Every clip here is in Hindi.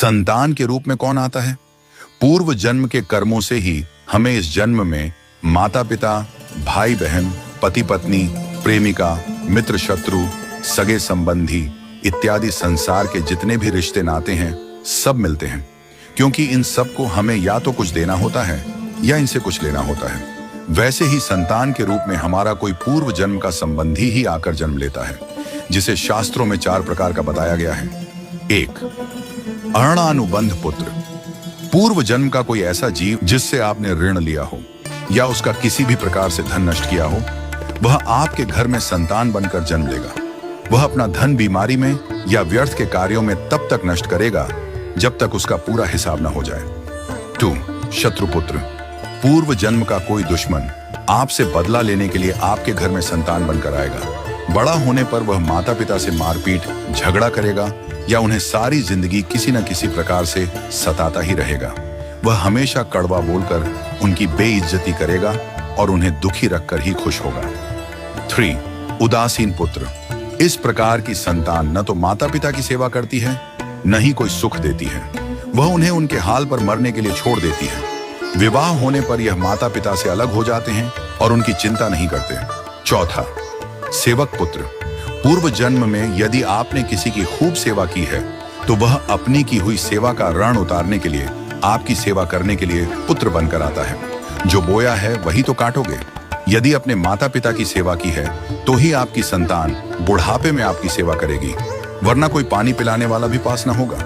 संतान के रूप में कौन आता है? पूर्व जन्म के कर्मों से ही हमें इस जन्म में माता पिता, भाई बहन, पति पत्नी, प्रेमिका, मित्र शत्रु, सगे संबंधी इत्यादि संसार के जितने भी रिश्ते नाते हैं सब मिलते हैं, क्योंकि इन सबको हमें या तो कुछ देना होता है या इनसे कुछ लेना होता है। वैसे ही संतान के रूप में हमारा कोई पूर्व जन्म का संबंधी ही आकर जन्म लेता है, जिसे शास्त्रों में 4 प्रकार का बताया गया है। 1. अऋणानुबंध पुत्र। पूर्व जन्म का कोई ऐसा जीव जिससे आपने ऋण लिया हो या उसका किसी भी प्रकार से धन नष्ट किया हो, वह आपके घर में संतान बनकर जन्म लेगा। वह अपना धन बीमारी में या व्यर्थ के कार्यों में तब तक नष्ट करेगा जब तक उसका पूरा हिसाब न हो जाए। 2. शत्रुपुत्र। पूर्व जन्म का कोई दुश्मन आपसे बदला लेने के लिए आपके घर में संतान बनकर आएगा। बड़ा होने पर वह माता पिता से मारपीट, झगड़ा करेगा या उन्हें सारी जिंदगी किसी न किसी प्रकार से सताता ही रहेगा। वह हमेशा कड़वा बोलकर उनकी बेइज्जती करेगा और उन्हें दुखी रखकर ही खुश होगा। 3. उदासीन पुत्र। इस प्रकार की संतान न तो माता पिता की सेवा करती है, न ही कोई सुख देती है। वह उन्हें उनके हाल पर मरने के लिए छोड़ देती है। विवाह होने पर यह माता पिता से अलग हो जाते हैं और उनकी चिंता नहीं करते। 4. सेवक पुत्र। पूर्व जन्म में यदि आपने किसी की खूब सेवा की है तो वह अपनी की हुई सेवा का ऋण उतारने के लिए आपकी सेवा करने के लिए पुत्र बनकर आता है। जो बोया है वही तो काटोगे। यदि अपने माता पिता की सेवा की है तो ही आपकी संतान बुढ़ापे में आपकी सेवा करेगी, वरना कोई पानी पिलाने वाला भी पास न होगा।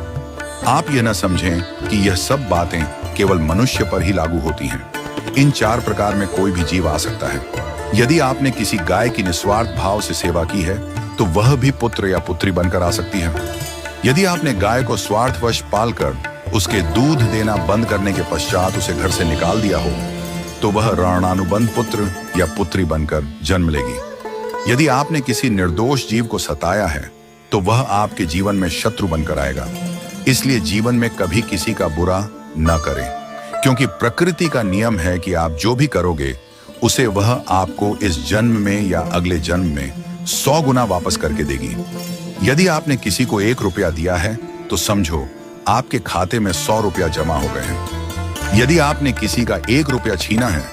आप यह न समझें कि यह सब बातें केवल मनुष्य पर ही लागू होती हैं। इन 4 प्रकार में कोई भी जीव आ सकता है। यदि आपने किसी गाय की निस्वार्थ भाव से सेवा की है तो वह भी पुत्र या पुत्री बनकर आ सकती है। यदि आपने गाय को स्वार्थवश पालकर उसके दूध देना बंद करने के पश्चात उसे घर से निकाल दिया हो तो वह ऋणानुबंध पुत्र या पुत्री बनकर जन्म लेगी। यदि आपने किसी निर्दोष जीव को सताया है तो वह आपके जीवन में शत्रु बनकर आएगा। इसलिए जीवन में कभी किसी का बुरा न करें, क्योंकि प्रकृति का नियम है कि आप जो भी करोगे उसे वह आपको इस जन्म में या अगले जन्म में 100 गुना वापस करके देगी। यदि आपने किसी को 1 रुपया दिया है तो समझो आपके खाते में 100 रुपया जमा हो गए हैं। यदि आपने किसी का 1 रुपया छीना है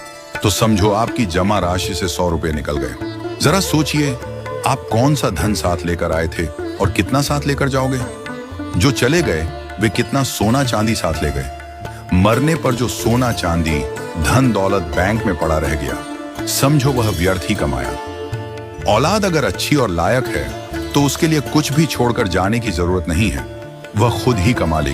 तो समझो आपकी जमा राशि से 100 रुपये निकल गए। जरा सोचिए, आप कौन सा धन साथ लेकर आए थे और कितना साथ लेकर जाओगे? जो चले गए वे कितना सोना चांदी साथ ले गए? मरने पर जो सोना चांदी धन दौलत बैंक में पड़ा रह गया, समझो वह व्यर्थ ही कमाया। औलाद अगर अच्छी और लायक है तो उसके लिए कुछ भी छोड़कर जाने की जरूरत नहीं है, वह खुद ही कमा लेगी।